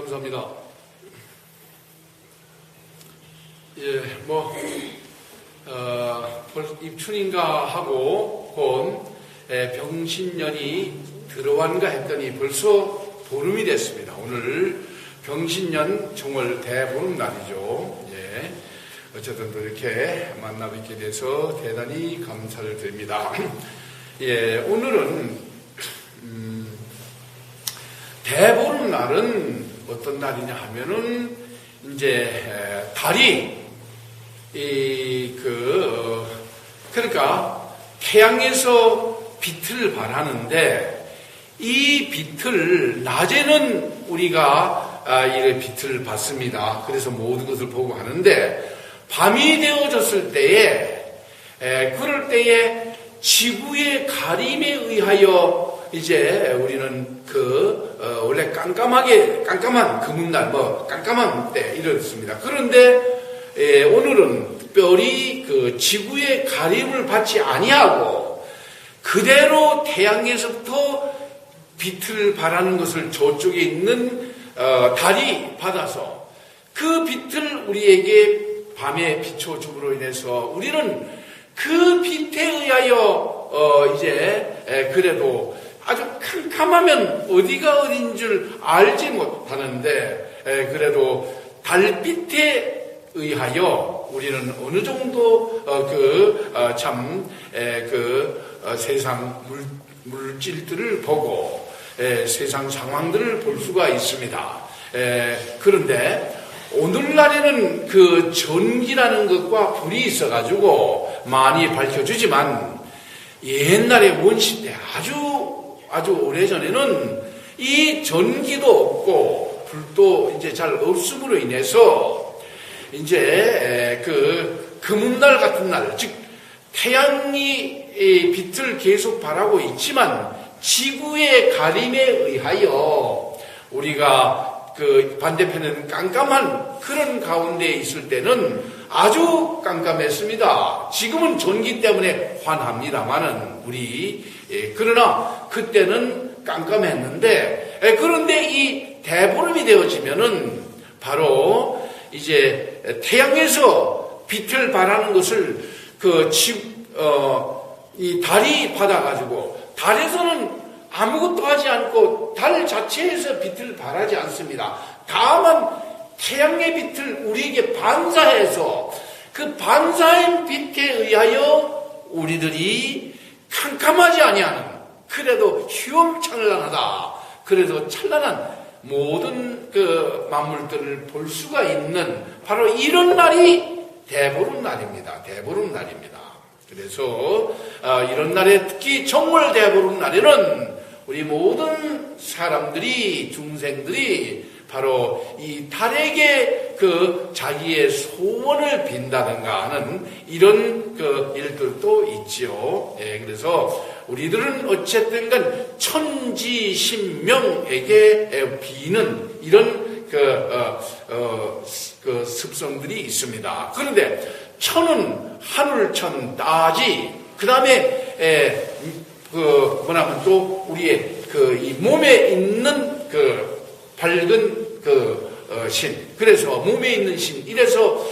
감사합니다. 입춘인가 하고 곧 병신년이 들어왔는가 했더니 벌써 보름이 됐습니다. 오늘 병신년 정월 대보름날이죠. 어쨌든 또 이렇게 만나 뵙게 돼서 대단히 감사를 드립니다. 오늘은 대보름날은 어떤 날이냐 하면은 이제 달이 그러니까 태양에서 빛을 발하는데 이 빛을 낮에는 우리가 이 빛을 받습니다. 그래서 모든 것을 보고 하는데 밤이 되어졌을 때에 그럴 때에 지구의 가림에 의하여 이제 우리는 원래 깜깜한 금음날, 깜깜한 때 이렇습니다. 그런데, 오늘은 특별히 지구의 가림을 받지 아니하고 그대로 태양에서부터 빛을 발하는 것을 저쪽에 있는, 달이 받아서 그 빛을 우리에게 밤에 비춰줌으로 인해서 우리는 그 빛에 의하여, 그래도 아주 캄캄하면 어디가 어딘 줄 알지 못하는데 그래도 달빛에 의하여 우리는 어느 정도 세상 물질들을 보고 세상 상황들을 볼 수가 있습니다. 그런데 오늘날에는 그 전기라는 것과 불이 있어가지고 많이 밝혀주지만 옛날에 원시대 아주 오래전에는 이 전기도 없고 불도 이제 잘 없음으로 인해서 이제 금음날 같은 날, 즉 태양이 빛을 계속 발하고 있지만 지구의 가림에 의하여 우리가 반대편은 깜깜한 그런 가운데 있을 때는 아주 깜깜했습니다. 지금은 전기 때문에 환합니다만은 그러나 그때는 깜깜했는데 그런데 이 대보름이 되어지면은 바로 이제 태양에서 빛을 발하는 것을 이 달이 받아가지고 달에서는 아무것도 하지 않고 달 자체에서 빛을 발하지 않습니다. 다만 태양의 빛을 우리에게 반사해서 그 반사한 빛에 의하여 우리들이 캄캄하지 아니하는 그래도 휘황찬란하다. 그래도 찬란한 모든 만물들을 볼 수가 있는 바로 이런 날이 대보름날입니다. 대보름날입니다. 그래서 이런 날에 특히 정월 대보름날에는 우리 모든 사람들이 중생들이 바로 이 달에게 자기의 소원을 빈다든가 하는 이런 일들도 있지요. 그래서 우리들은 어쨌든 간 천지신명에게 비는 이런 습성들이 있습니다. 그런데 천은 하늘천 따지, 그 다음에 또 우리의 이 몸에 있는 밝은 신, 그래서 몸에 있는 신, 이래서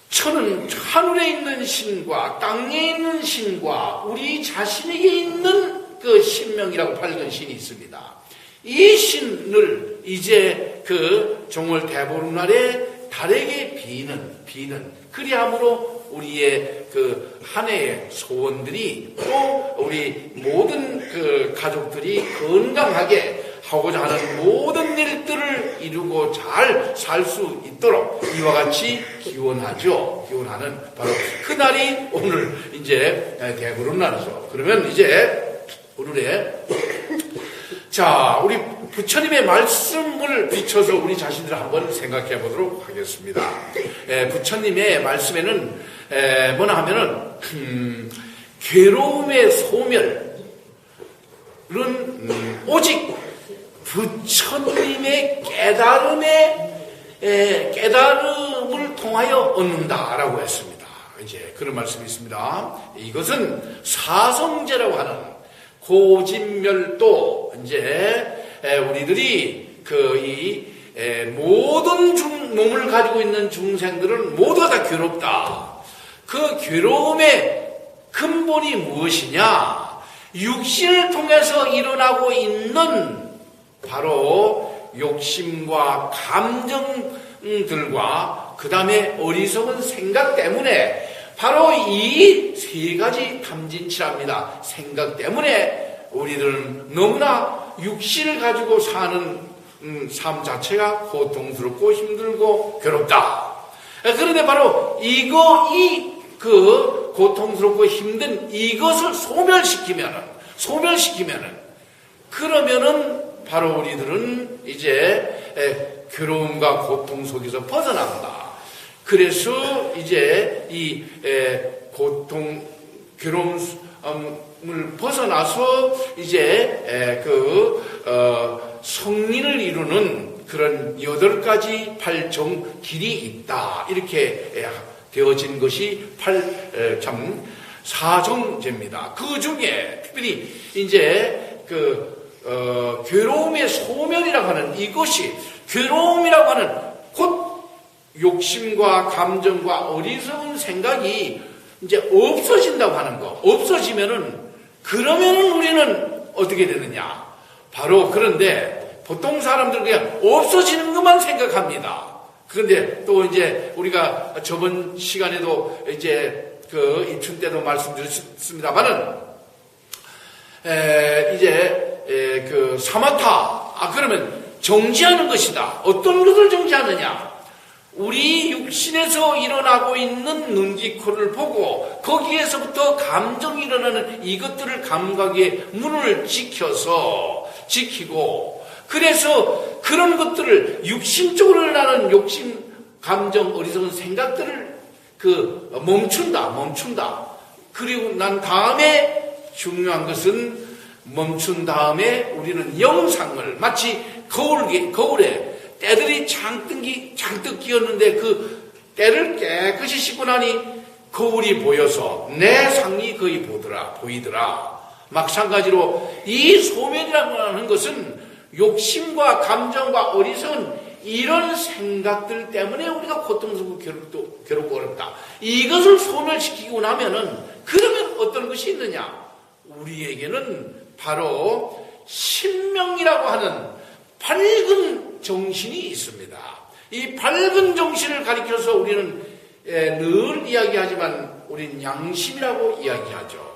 천은 하늘에 있는 신과 땅에 있는 신과 우리 자신에게 있는 신명이라고 밝은 신이 있습니다. 이 신을 이제 정월 대보름날에 달에게 비는 그리함으로 우리의 한 해의 소원들이 또 우리 모든 가족들이 건강하게 하고자 하는 모든 일들을 이루고 잘 살 수 있도록 이와 같이 기원하는 바로 그날이 오늘 이제 대보름날이죠. 그러면 이제 오늘의 우리 부처님의 말씀을 비춰서 우리 자신들 한번 생각해 보도록 하겠습니다. 부처님의 말씀에는 뭐나 하면은 괴로움의 소멸은 오직 부처님의 깨달음을 통하여 얻는다라고 했습니다. 이제 그런 말씀이 있습니다. 이것은 사성제라고 하는 고진멸도 이제 우리들이 모든 몸을 가지고 있는 중생들은 모두가 다 괴롭다. 그 괴로움의 근본이 무엇이냐? 육신을 통해서 일어나고 있는 바로 욕심과 감정들과 그 다음에 어리석은 생각 때문에 바로 이 세 가지 탐진치랍니다. 생각 때문에 우리들은 너무나 육신을 가지고 사는 삶 자체가 고통스럽고 힘들고 괴롭다. 그런데 바로 그 고통스럽고 힘든 이것을 소멸시키면은 그러면은 바로 우리들은 이제 괴로움과 고통 속에서 벗어난다. 그래서 이제 이 괴로움을 벗어나서 이제 성린을 이루는 그런 8가지 8종 길이 있다. 이렇게 되어진 것이 사정제입니다. 그 중에 특별히 이제 괴로움의 소멸이라고 하는 이것이 괴로움이라고 하는 곧 욕심과 감정과 어리석은 생각이 이제 없어진다고 하는 거. 없어지면은 그러면은 우리는 어떻게 되느냐? 바로 그런데 보통 사람들은 그냥 없어지는 것만 생각합니다. 그런데 또 이제 우리가 저번 시간에도 이제 이춘 때도 말씀드렸습니다만은 이제 사마타 그러면 정지하는 것이다. 어떤 것을 정지하느냐? 우리 육신에서 일어나고 있는 눈, 귀, 코를 보고 거기에서부터 감정이 일어나는 이것들을 감각의 문을 지키고 그래서 그런 것들을 육신적으로 일어나는 욕심, 감정, 어리석은 생각들을 멈춘다. 그리고 난 다음에 중요한 것은 멈춘 다음에 우리는 영상을 마치 거울에 때들이 장뜩 끼었는데 그 때를 깨끗이 씻고 나니 거울이 보여서 내 상이 거의 보이더라. 마찬가지로 이 소멸이라고 하는 것은 욕심과 감정과 어리석은 이런 생각들 때문에 우리가 고통스럽고 괴롭고 어렵다. 이것을 소멸시키고 나면은 그러면 어떤 것이 있느냐? 우리에게는 바로 신명이라고 하는 밝은 정신이 있습니다. 이 밝은 정신을 가리켜서 우리는 늘 이야기하지만 우리는 양심이라고 이야기하죠.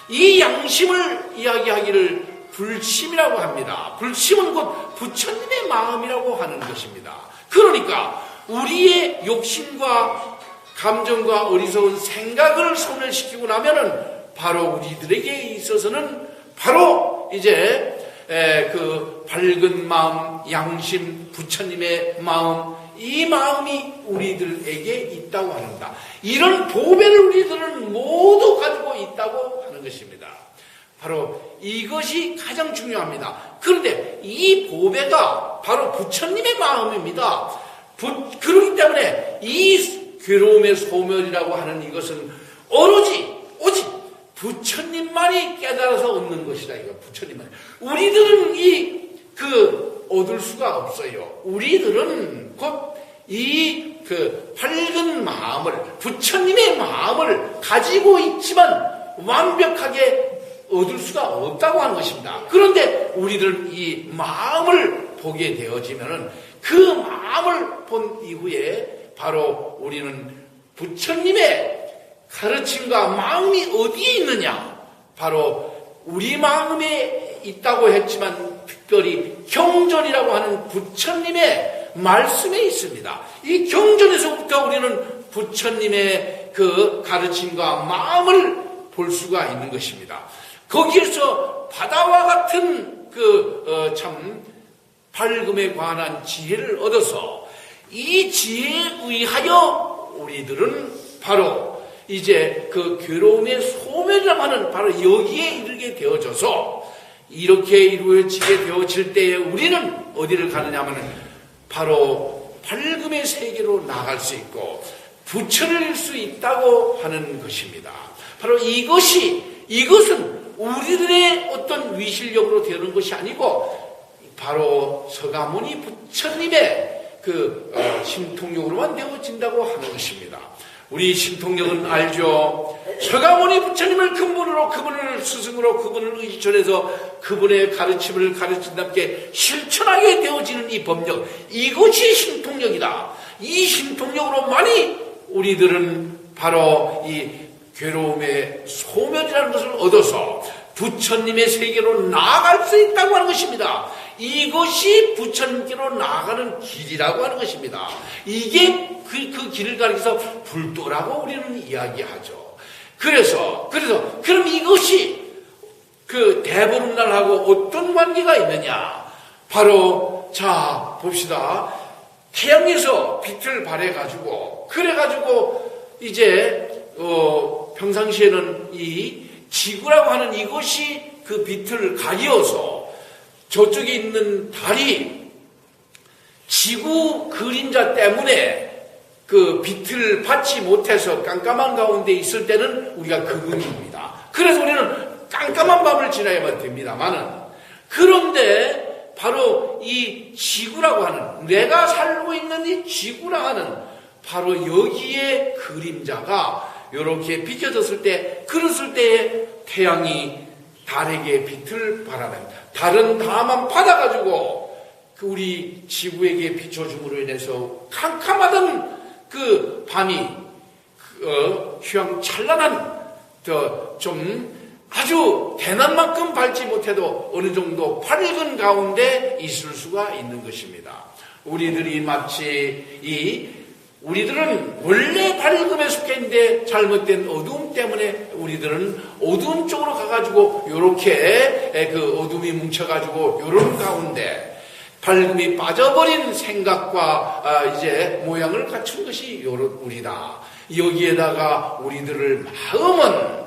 이 양심을 이야기하기를 불심이라고 합니다. 불심은 곧 부처님의 마음이라고 하는 것입니다. 그러니까 우리의 욕심과 감정과 어리석은 생각을 소멸시키고 나면은 바로 우리들에게 있어서는 바로 이제 그 밝은 마음, 양심, 부처님의 마음, 이 마음이 우리들에게 있다고 합니다. 이런 보배를 우리들은 모두 가지고 있다고 하는 것입니다. 바로 이것이 가장 중요합니다. 그런데 이 보배가 바로 부처님의 마음입니다. 그렇기 때문에 이 괴로움의 소멸이라고 하는 이것은 오직 부처님만이 깨달아서 얻는 것이다. 이거 부처님만. 우리들은 얻을 수가 없어요. 우리들은 곧 밝은 마음을, 부처님의 마음을 가지고 있지만 완벽하게 얻을 수가 없다고 하는 것입니다. 그런데 우리들은 이 마음을 보게 되어지면은 그 마음을 본 이후에 바로 우리는 부처님의 가르침과 마음이 어디에 있느냐? 바로 우리 마음에 있다고 했지만 특별히 경전이라고 하는 부처님의 말씀에 있습니다. 이 경전에서부터 우리는 부처님의 그 가르침과 마음을 볼 수가 있는 것입니다. 거기에서 바다와 같은 참 밝음에 관한 지혜를 얻어서 이 지혜에 의하여 우리들은 바로 이제 그 괴로움의 소멸이라고 하는 바로 여기에 이르게 되어져서 이렇게 이루어지게 되어질 때에 우리는 어디를 가느냐 하면 바로 밝음의 세계로 나갈 수 있고 부처를 일 수 있다고 하는 것입니다. 바로 이것은 우리들의 어떤 위실력으로 되는 것이 아니고 바로 서가모니 부처님의 신통력으로만 되어진다고 하는 것입니다. 우리 신통력은 알죠. 서가모니 부처님을 근본으로, 그분을 스승으로, 그분을 의지해서 그분의 가르침을 가르친답게 실천하게 되어지는 이 법력, 이것이 신통력이다. 이 신통력으로만이 우리들은 바로 이 괴로움의 소멸이라는 것을 얻어서 부처님의 세계로 나아갈 수 있다고 하는 것입니다. 이것이 부처님께로 나아가는 길이라고 하는 것입니다. 이게 그 길을 가리켜서 불도라고 우리는 이야기하죠. 그래서 그럼 이것이 그 대보름날하고 어떤 관계가 있느냐? 바로 자 봅시다. 태양에서 빛을 발해가지고 그래가지고 이제 평상시에는 이 지구라고 하는 이것이 그 빛을 가리어서 저쪽에 있는 달이 지구 그림자 때문에 그 빛을 받지 못해서 깜깜한 가운데 있을 때는 우리가 극음입니다. 그래서 우리는 깜깜한 밤을 지나야만 됩니다만은, 그런데 바로 이 지구라고 하는, 내가 살고 있는 이 지구라 하는 바로 여기에 그림자가 이렇게 비춰졌을 때, 그랬을 때에 태양이 달에게 빛을 발합니다. 달은 다만 받아가지고 그 우리 지구에게 비춰줌으로 인해서 캄캄하던 그 밤이 휘황찬란한 좀 아주 대낮만큼 밝지 못해도 어느 정도 밝은 가운데 있을 수가 있는 것입니다. 우리들이 마치 우리들은 원래 밝음에 속해 있는데 잘못된 어두움 때문에 우리들은 어두운 쪽으로 가가지고 요렇게 그 어둠이 뭉쳐가지고 요런 가운데 밝음이 빠져버린 생각과 이제 모양을 갖춘 것이 우리다. 여기에다가 우리들을 마음은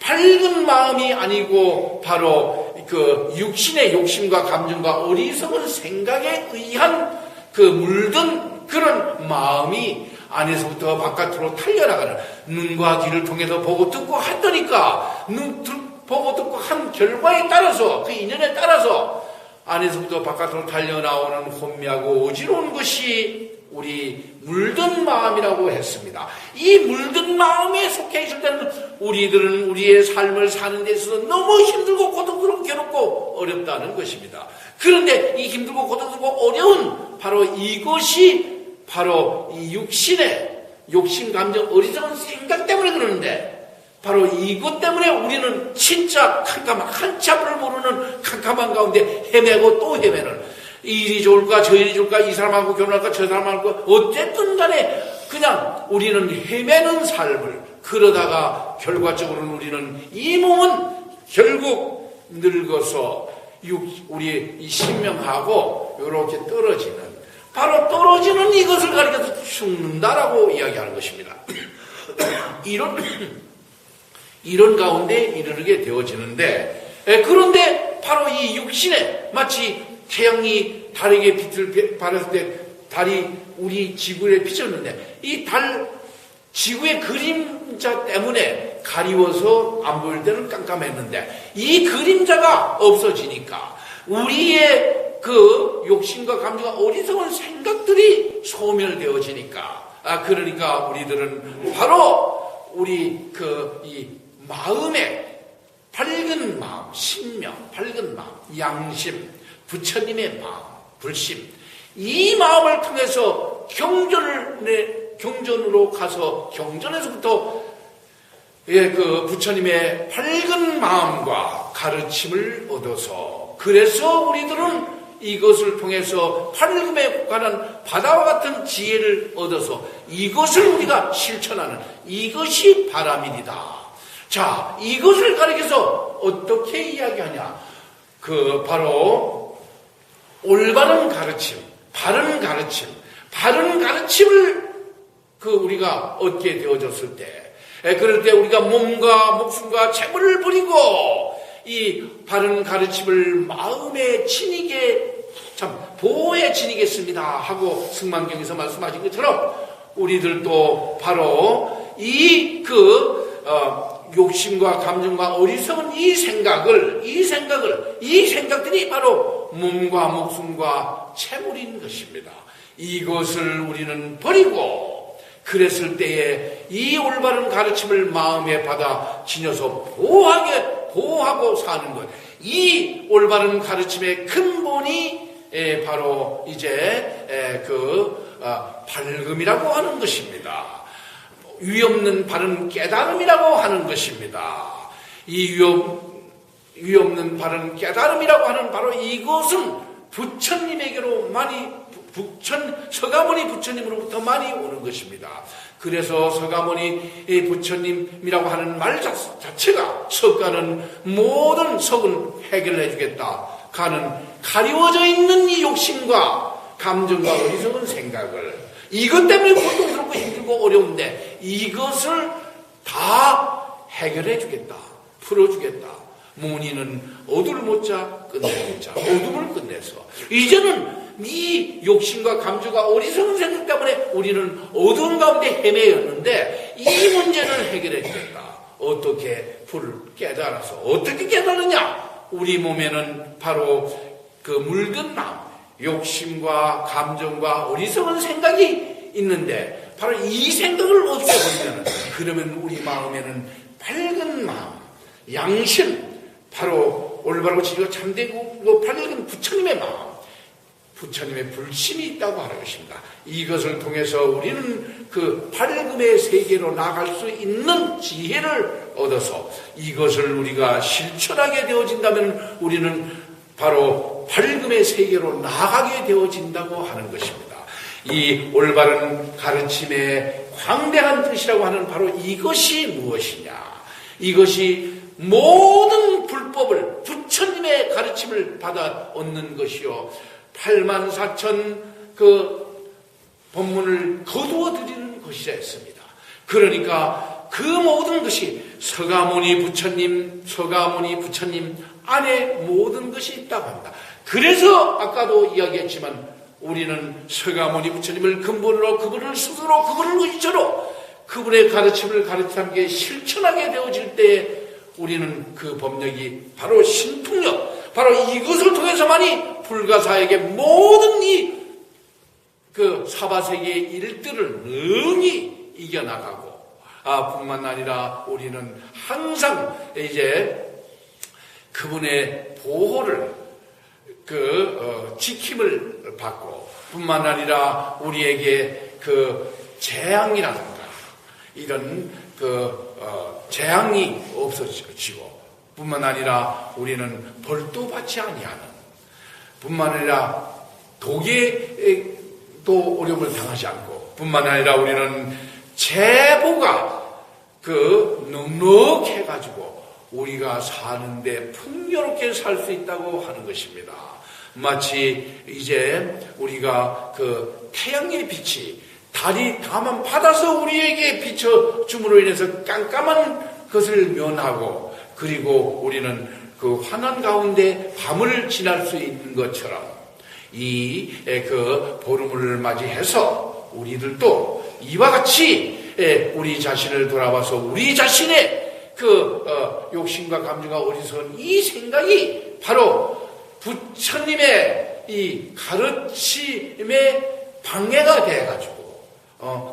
밝은 마음이 아니고 바로 그 육신의 욕심과 감정과 어리석은 생각에 의한 그 물든 그런 마음이 안에서부터 바깥으로 탈려나가는, 눈과 귀를 통해서 보고 듣고 하더니까 보고 듣고 한 결과에 따라서, 그 인연에 따라서 안에서부터 바깥으로 달려나오는 혼미하고 어지러운 것이 우리 물든 마음이라고 했습니다. 이 물든 마음에 속해 있을 때는 우리들은 우리의 삶을 사는 데 있어서 너무 힘들고 고통스럽고 괴롭고 어렵다는 것입니다. 그런데 이 힘들고 고통스럽고 어려운 바로 이것이 바로 이 육신의 욕심, 감정, 어리석은 생각 때문에 그러는데, 바로 이것 때문에 우리는 진짜 캄캄한, 한치 앞을 모르는 캄캄한 가운데 헤매고 또 헤매는, 이리 좋을까 저리 좋을까, 이 사람하고 결혼할까 저 사람하고, 어쨌든 간에 그냥 우리는 헤매는 삶을, 그러다가 결과적으로는 우리는 이 몸은 결국 늙어서 우리 이 신명하고 이렇게 떨어지는, 바로 떨어지는 이것을 가리켜서 죽는다라고 이야기하는 것입니다. 이런 가운데 이르게 되어지는데, 그런데 바로 이 육신에 마치 태양이 달에게 빛을 발했을 때 달이 우리 지구에 비쳤는데, 이 지구의 그림자 때문에 가리워서 안 보일 때는 깜깜했는데, 이 그림자가 없어지니까 우리의 그 욕심과 감정과 어리석은 생각들이 소멸되어지니까, 그러니까 우리들은 바로 우리 이 마음에 밝은 마음, 신명, 밝은 마음, 양심, 부처님의 마음, 불심, 이 마음을 통해서 경전으로 가서 경전에서부터 그 부처님의 밝은 마음과 가르침을 얻어서, 그래서 우리들은 이것을 통해서 밝음에 관한 바다와 같은 지혜를 얻어서 이것을 우리가 실천하는, 이것이 바람이다. 자, 이것을 가리켜서 어떻게 이야기하냐? 바로 올바른 가르침, 바른 가르침을 우리가 얻게 되어졌을 때, 그럴 때 우리가 몸과 목숨과 재물을 버리고 이 바른 가르침을 마음에 지니게, 참 보호에 지니겠습니다 하고 승만경에서 말씀하신 것처럼, 우리들도 바로 이 욕심과 감정과 어리석은 이 생각들이 바로 몸과 목숨과 재물인 것입니다. 이것을 우리는 버리고 그랬을 때에 이 올바른 가르침을 마음에 받아 지녀서 보호하고 사는 것. 이 올바른 가르침의 근본이 바로 이제 밝음이라고 하는 것입니다. 위없는 바른 깨달음이라고 하는 것입니다. 이 위없는 바른 깨달음이라고 하는 바로 이것은 부처님에게로 서가모니 부처님으로부터 많이 오는 것입니다. 그래서 서가모니 부처님이라고 하는 말 자체가 석가는 모든 석은 해결해 주겠다. 가는 가리워져 있는 이 욕심과 감정과 어리석은 생각을 이것 때문에 고통스럽고 힘들고 어려운데 이것을 다 해결해 주겠다. 풀어주겠다. 모니는 어두를 못자 끝내자. 어둠을 끝내서 이제는 이 욕심과 감정과 어리석은 생각 때문에 우리는 어두운 가운데 헤매였는데 이 문제를 해결해 주겠다. 어떻게 깨달아서 어떻게 깨달느냐? 우리 몸에는 바로 그 물든 마음, 욕심과 감정과 어리석은 생각이 있는데 바로 이 생각을 없애버리면 그러면 우리 마음에는 밝은 마음, 양심, 바로 올바르고 진리가 참되고 밝은 부처님의 마음, 부처님의 불심이 있다고 하는 것입니다. 이것을 통해서 우리는 그 밝음의 세계로 나갈 수 있는 지혜를 얻어서 이것을 우리가 실천하게 되어진다면 우리는 바로 밝음의 세계로 나가게 되어진다고 하는 것입니다. 이 올바른 가르침의 광대한 뜻이라고 하는 바로 이것이 무엇이냐? 이것이 모든 불법을 부처님의 가르침을 받아 얻는 것이요 84,000 법문을 거두어 드리는 것이라 했습니다. 그러니까 그 모든 것이 서가모니 부처님 안에 모든 것이 있다고 합니다. 그래서 아까도 이야기했지만 우리는 서가모니 부처님을 근본으로 그분을 스스로 그분을 의처로 그분의 가르침을 가르치게 실천하게 되어질 때에 우리는 그 법력이 바로 신통력, 바로 이것을 통해서만이 불가사에게 모든 그 사바세계의 일들을 능히 이겨나가고, 뿐만 아니라 우리는 항상 이제 그분의 보호를, 지킴을 받고, 뿐만 아니라 우리에게 재앙이라든가, 이런 재앙이 없어지고, 뿐만 아니라 우리는 벌도 받지 아니하는, 뿐만 아니라 독에도 어려움을 당하지 않고, 뿐만 아니라 우리는 제보가 넉넉해가지고 우리가 사는데 풍요롭게 살 수 있다고 하는 것입니다. 마치 이제 우리가 태양의 빛이 달이 다만 받아서 우리에게 비춰줌으로 인해서 깜깜한 것을 면하고, 그리고 우리는 환한 가운데 밤을 지날 수 있는 것처럼 보름을 맞이해서 우리들도 이와 같이 우리 자신을 돌아봐서 우리 자신의 욕심과 감정과 어리석은 이 생각이 바로 부처님의 이 가르침의 방해가 돼가지고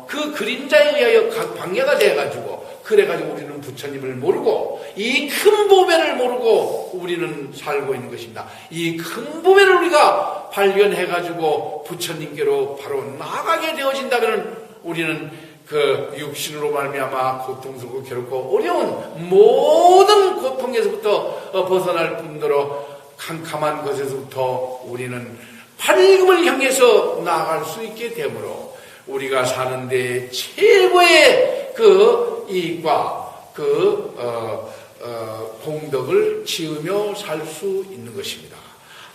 그 그림자에 의하여 방해가 돼가지고 그래가지고 우리는 부처님을 모르고 이 큰 보배를 모르고 우리는 살고 있는 것입니다. 이 큰 보배를 우리가 발견해가지고 부처님께로 바로 나가게 되어진다면 우리는 육신으로 말미암아 고통스럽고 괴롭고 어려운 모든 고통에서부터 벗어날 뿐더러 캄캄한 것에서부터 우리는 밝음을 향해서 나아갈 수 있게 되므로 우리가 사는데 최고의 이익과 공덕을 지으며 살 수 있는 것입니다.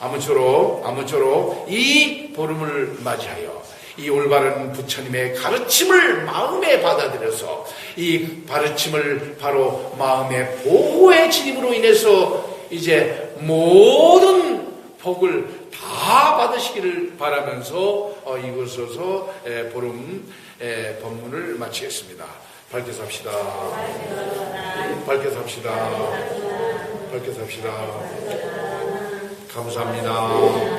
아무쪼록 이 보름을 맞이하여 이 올바른 부처님의 가르침을 마음에 받아들여서 이 가르침을 바로 마음의 보호의 진임으로 인해서 이제 모든 복을 다 받으시기를 바라면서 이곳에서 보름 법문을 마치겠습니다. 밝게 삽시다. 밝게 삽시다. 밝게 삽시다. 감사합니다.